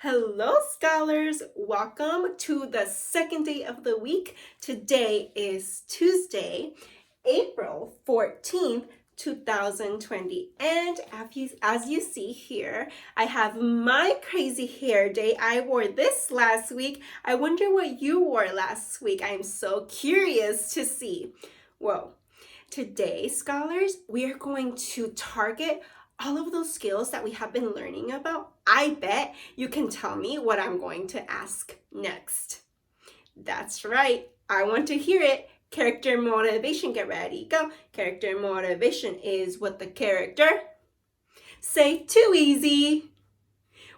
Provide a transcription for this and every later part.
Hello, scholars. Welcome to the second day of the week. Today is Tuesday, April 14th, 2020. And as you see here, I have my crazy hair day. I wore this last week. I wonder what you wore last week. I'm so curious to see. Whoa. Today, scholars, we are going to target all of those skills that we have been learning about. I bet you can tell me what I'm going to ask next. That's right. I want to hear it. Character motivation, get ready, go. Character motivation is what the character say. Too easy.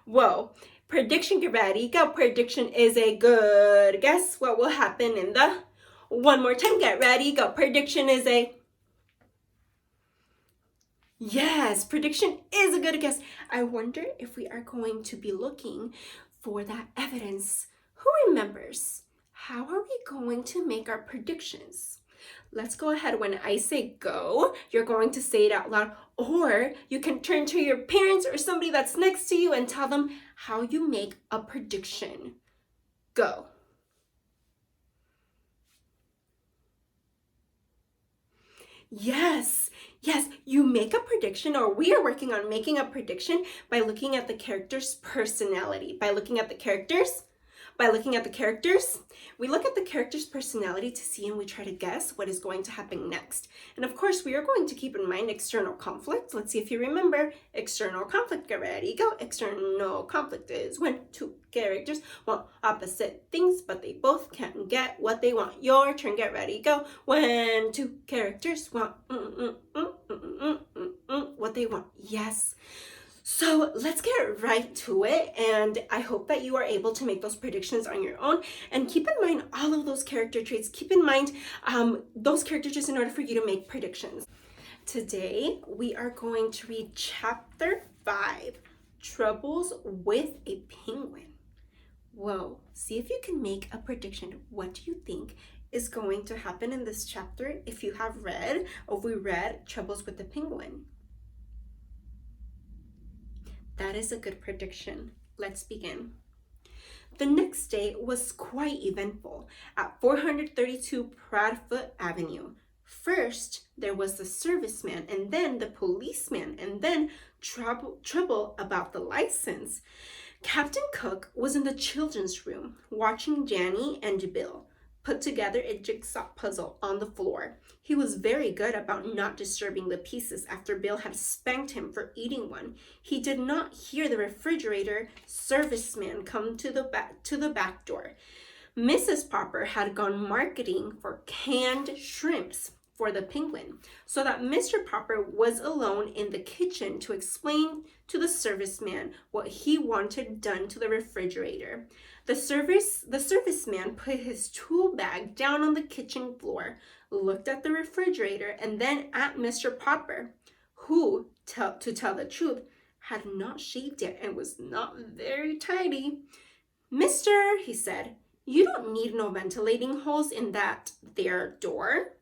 Whoa. Prediction, get ready, go. Prediction is a good guess. What will happen in the... One more time, get ready, go. Prediction is a... Yes, prediction is a good guess. I wonder if we are going to be looking for that evidence. Who remembers? How are we going to make our predictions? Let's go ahead. When I say go, you're going to say it out loud, or you can turn to your parents or somebody that's next to you and tell them how you make a prediction. Go. Yes, you make a prediction, or we are working on making a prediction by looking at the character's personality. By looking at the characters, we look at the character's personality to see, and we try to guess what is going to happen next. And of course, we are going to keep in mind external conflict. Let's see if you remember external conflict. Get ready, go. External conflict is when two characters want opposite things, but they both can't get what they want. Your turn, get ready, go. When two characters want what they want. Yes. So let's get right to it, and I hope that you are able to make those predictions on your own, and keep in mind all of those character traits. Keep in mind those character traits in order for you to make predictions. Today, we are going to read Chapter 5, Troubles with a Penguin. Whoa, see if you can make a prediction. What do you think is going to happen in this chapter if you have read, or if we read Troubles with the Penguin? That is a good prediction. Let's begin. The next day was quite eventful at 432 Proudfoot Avenue. First, there was the serviceman, and then the policeman, and then trouble about the license. Captain Cook was in the children's room watching Janny and Bill put together a jigsaw puzzle on the floor. He was very good about not disturbing the pieces after Bill had spanked him for eating one. He did not hear the refrigerator serviceman come to the back door. Mrs. Popper had gone marketing for canned shrimps for the Penguin, so that Mr. Popper was alone in the kitchen to explain to the serviceman what he wanted done to the refrigerator. The serviceman put his tool bag down on the kitchen floor, looked at the refrigerator, and then at Mr. Popper, who, to tell the truth, had not shaved yet and was not very tidy. "Mister," he said, "you don't need no ventilating holes in that there door."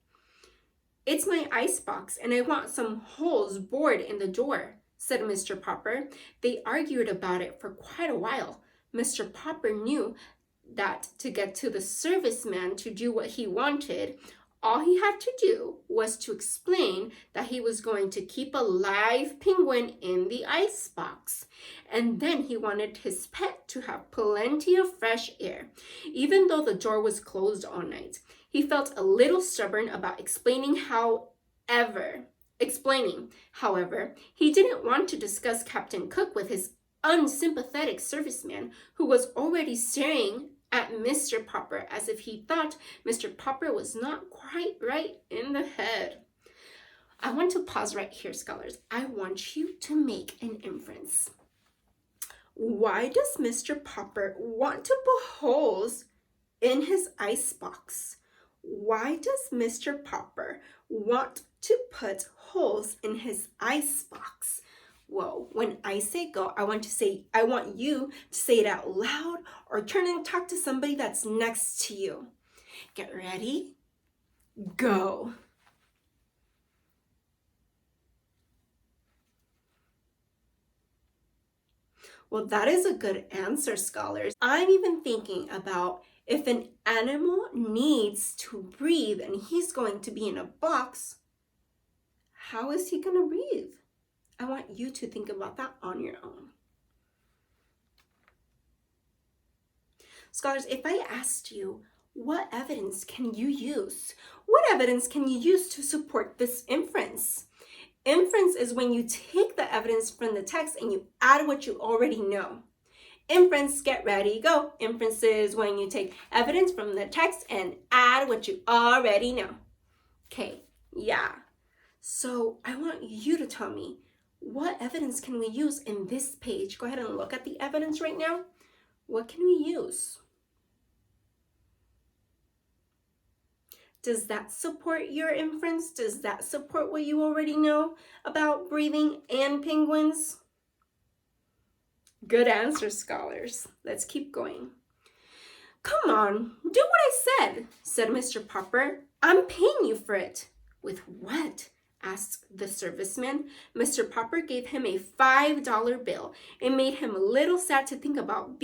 "It's my icebox, and I want some holes bored in the door," said Mr. Popper. They argued about it for quite a while. Mr. Popper knew that to get to the serviceman to do what he wanted, all he had to do was to explain that he was going to keep a live penguin in the icebox. And then he wanted his pet to have plenty of fresh air, even though the door was closed all night. He felt a little stubborn about explaining, however, he didn't want to discuss Captain Cook with his unsympathetic serviceman, who was already staring at Mr. Popper as if he thought Mr. Popper was not quite right in the head. I want to pause right here, scholars. I want you to make an inference. Why does Mr. Popper want to put holes in his icebox? Why does Mr. Popper want to put holes in his icebox? Whoa, when I say go, I want you to say it out loud, or turn and talk to somebody that's next to you. Get ready, go. Well, that is a good answer, scholars. I'm even thinking about if an animal needs to breathe and he's going to be in a box, how is he going to breathe? I want you to think about that on your own. Scholars, if I asked you, what evidence can you use? What evidence can you use to support this inference? Inference is when you take the evidence from the text and you add what you already know. Inference, get ready, go. Inference is when you take evidence from the text and add what you already know. Okay, yeah. So I want you to tell me, what evidence can we use in this page? Go ahead and look at the evidence right now. What can we use? Does that support your inference? Does that support what you already know about breathing and penguins? Good answer, scholars. Let's keep going. Come on, do what I said Mr. Popper. I'm paying you for it. With what? Asked the serviceman. Mr. Popper gave him a $5 bill. It made him a little sad to think about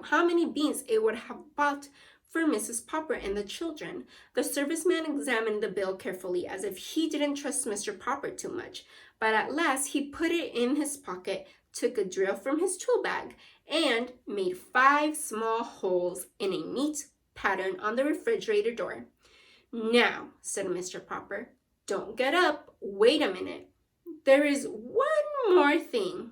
how many beans it would have bought for Mrs. Popper and the children. The serviceman examined the bill carefully as if he didn't trust Mr. Popper too much. But at last he put it in his pocket, took a drill from his tool bag, and made 5 small holes in a neat pattern on the refrigerator door. Now, said Mr. Popper, don't get up. Wait a minute. There is one more thing.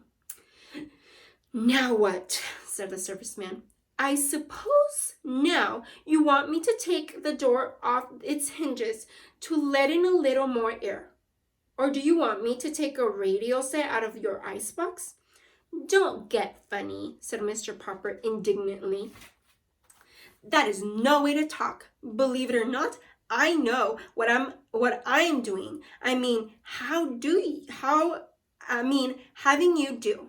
Now what? Said the serviceman. I suppose now you want me to take the door off its hinges to let in a little more air. Or do you want me to take a radio set out of your icebox? Don't get funny, said Mr. Popper indignantly. That is no way to talk. Believe it or not, I know what I'm doing. Having you do.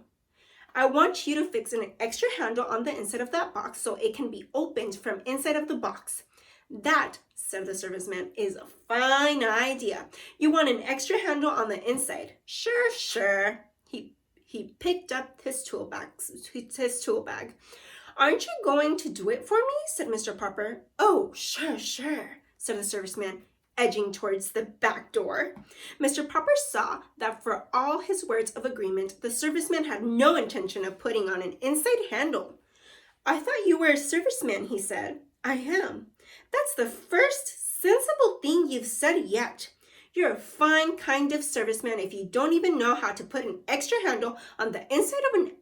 I want you to fix an extra handle on the inside of that box so it can be opened from inside of the box. That, said the serviceman, is a fine idea. You want an extra handle on the inside? Sure. He picked up his tool bag. Aren't you going to do it for me? Said Mr. Popper. Oh, sure, said the serviceman, edging towards the back door. Mr. Popper saw that for all his words of agreement, the serviceman had no intention of putting on an inside handle. I thought you were a serviceman, he said. I am. That's the first sensible thing you've said yet. You're a fine kind of serviceman if you don't even know how to put an extra handle on the inside of an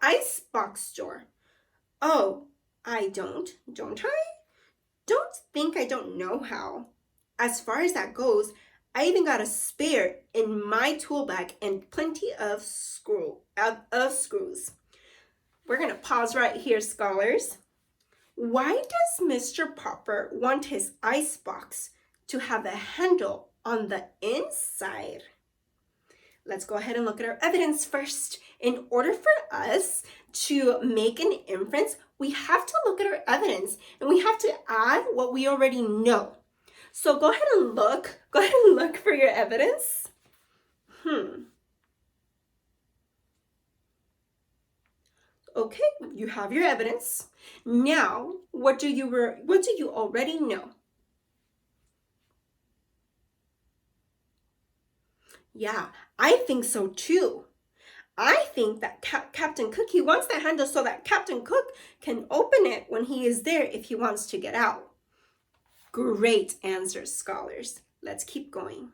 icebox door. Oh, I don't I? Don't think I don't know how. As far as that goes, I even got a spare in my tool bag and plenty of screws. We're going to pause right here, scholars. Why does Mr. Popper want his icebox to have a handle on the inside? Let's go ahead and look at our evidence first. In order for us to make an inference, we have to look at our evidence and we have to add what we already know. So go ahead and look for your evidence. Okay, you have your evidence. Now, what do you already know? Yeah, I think so too. I think that Captain Cook, he wants that handle so that Captain Cook can open it when he is there if he wants to get out. Great answers, scholars. Let's keep going.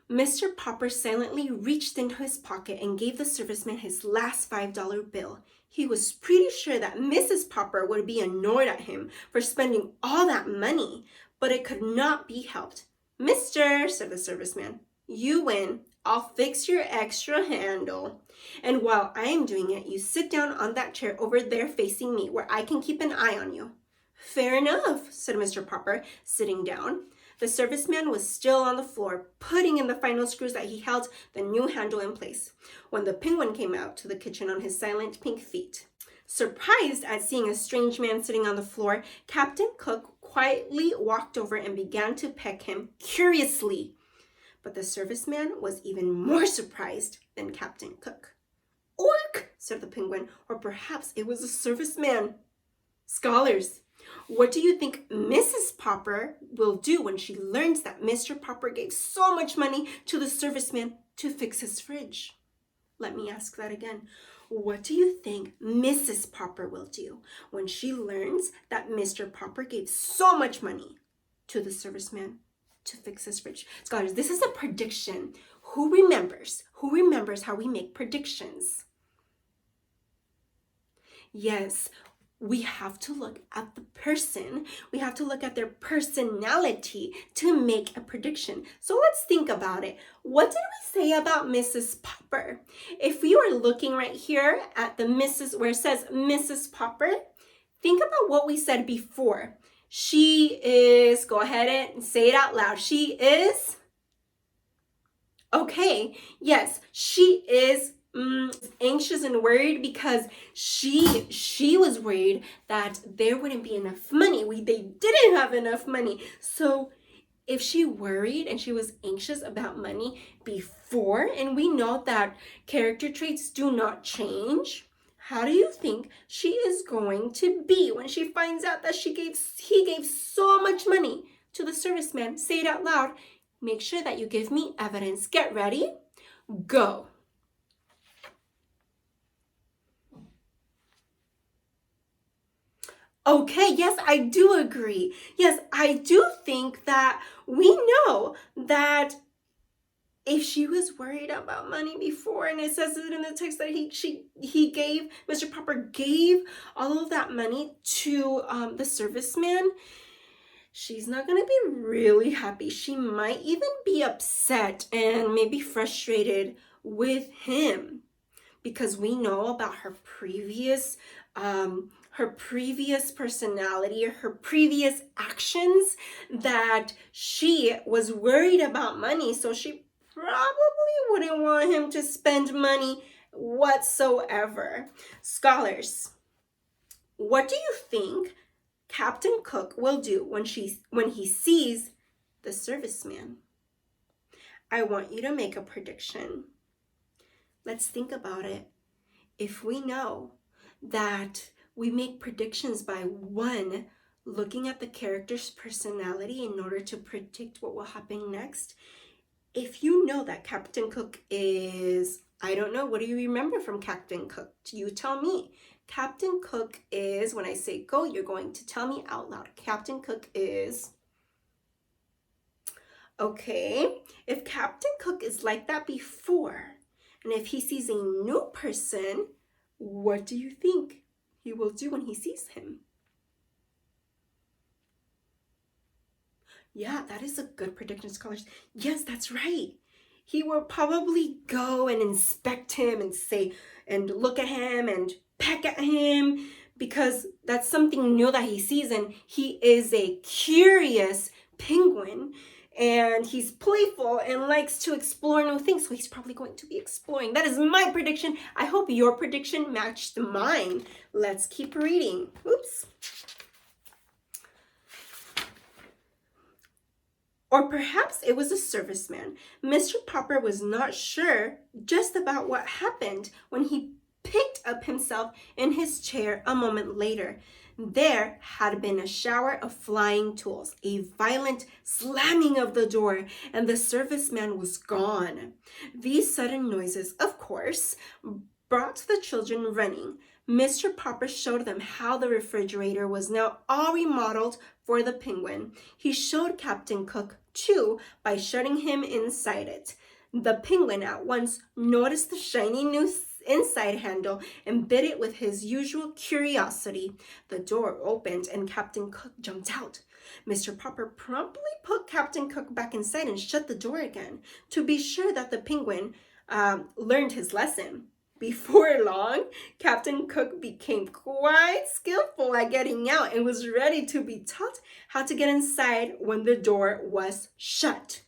Mr. Popper silently reached into his pocket and gave the serviceman his last $5 bill. He was pretty sure that Mrs. Popper would be annoyed at him for spending all that money, but it could not be helped. Mister, said the serviceman, you win. I'll fix your extra handle. And while I am doing it, you sit down on that chair over there facing me where I can keep an eye on you. Fair enough, said Mr. Popper, sitting down. The serviceman was still on the floor, putting in the final screws that he held the new handle in place, when the penguin came out to the kitchen on his silent pink feet. Surprised at seeing a strange man sitting on the floor, Captain Cook quietly walked over and began to peck him curiously. But the serviceman was even more surprised than Captain Cook. orc, said the penguin. Or perhaps it was a serviceman. Scholars, what do you think Mrs. Popper will do when she learns that Mr. Popper gave so much money to the serviceman to fix his fridge? Let me ask that again. What do you think Mrs. Popper will do when she learns that Mr. Popper gave so much money to the serviceman to fix his fridge? Scholars, this is a prediction. Who remembers? Who remembers how we make predictions? Yes, we have to look at the person. We have to look at their personality to make a prediction. So let's think about it. What did we say about Mrs. Popper? If we were looking right here at the Mrs. where it says Mrs. Popper, think about what we said before. She is, go ahead and say it out loud. She is, okay, yes, she is anxious and worried because she was worried that there wouldn't be enough money. They didn't have enough money. So if she worried and she was anxious about money before, and we know that character traits do not change, how do you think she is going to be when she finds out that he gave so much money to the serviceman? Say it out loud. Make sure that you give me evidence. Get ready. Go. Okay, yes, I do agree. Yes, I do think that we know that if she was worried about money before, and it says it in the text that Mr. Popper gave all of that money to the serviceman, she's not going to be really happy. She might even be upset and maybe frustrated with him because we know about her previous personality, her previous actions, that she was worried about money, so she probably wouldn't want him to spend money whatsoever. Scholars, what do you think Captain Cook will do when he sees the serviceman? I want you to make a prediction. Let's think about it. If we know that we make predictions by one, looking at the character's personality in order to predict what will happen next. If you know that Captain Cook is, I don't know, what do you remember from Captain Cook? You tell me. Captain Cook is, when I say go, you're going to tell me out loud. Captain Cook is, okay, if Captain Cook is like that before, and if he sees a new person, what do you think he will do when he sees him? Yeah, that is a good prediction, scholars. Yes, that's right. He will probably go and inspect him and say, and look at him and peck at him, because that's something new that he sees, and he is a curious penguin, and he's playful and likes to explore new things, so he's probably going to be exploring. That is my prediction. I hope your prediction matched mine. Let's keep reading. Oops. Or perhaps it was a serviceman. Mr. Popper was not sure just about what happened when he picked up himself in his chair a moment later. There had been a shower of flying tools, a violent slamming of the door, and the serviceman was gone. These sudden noises, of course, brought the children running. Mr. Popper showed them how the refrigerator was now all remodeled for the penguin. He showed Captain Cook, too, by shutting him inside it. The penguin at once noticed the shiny new inside handle and bit it with his usual curiosity. The door opened and Captain Cook jumped out. Mr. Popper promptly put Captain Cook back inside and shut the door again to be sure that the penguin learned his lesson. Before long, Captain Cook became quite skillful at getting out and was ready to be taught how to get inside when the door was shut.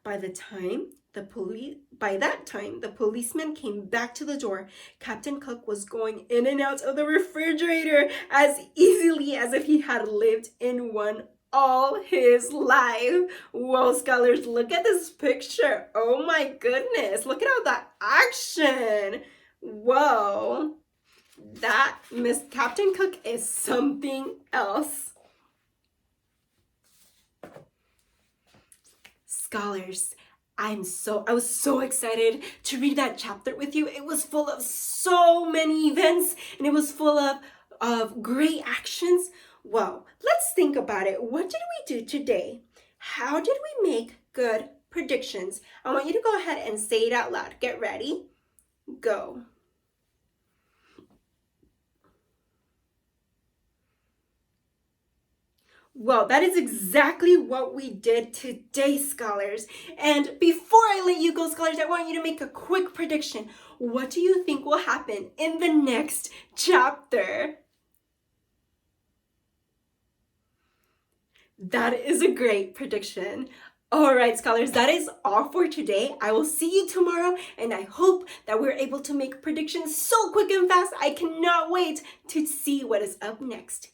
By that time, the policeman came back to the door. Captain Cook was going in and out of the refrigerator as easily as if he had lived in one all his life. Whoa, scholars, look at this picture. Oh my goodness, look at all that action. Whoa, that Miss Captain Cook is something else. Scholars, I was so excited to read that chapter with you. It was full of so many events and it was full of great actions. Well, let's think about it. What did we do today? How did we make good predictions? I want you to go ahead and say it out loud. Get ready. Go. Well, that is exactly what we did today, scholars. And before I let you go, scholars, I want you to make a quick prediction. What do you think will happen in the next chapter? That is a great prediction. All right, scholars, that is all for today. I will see you tomorrow, and I hope that we're able to make predictions so quick and fast. I cannot wait to see what is up next.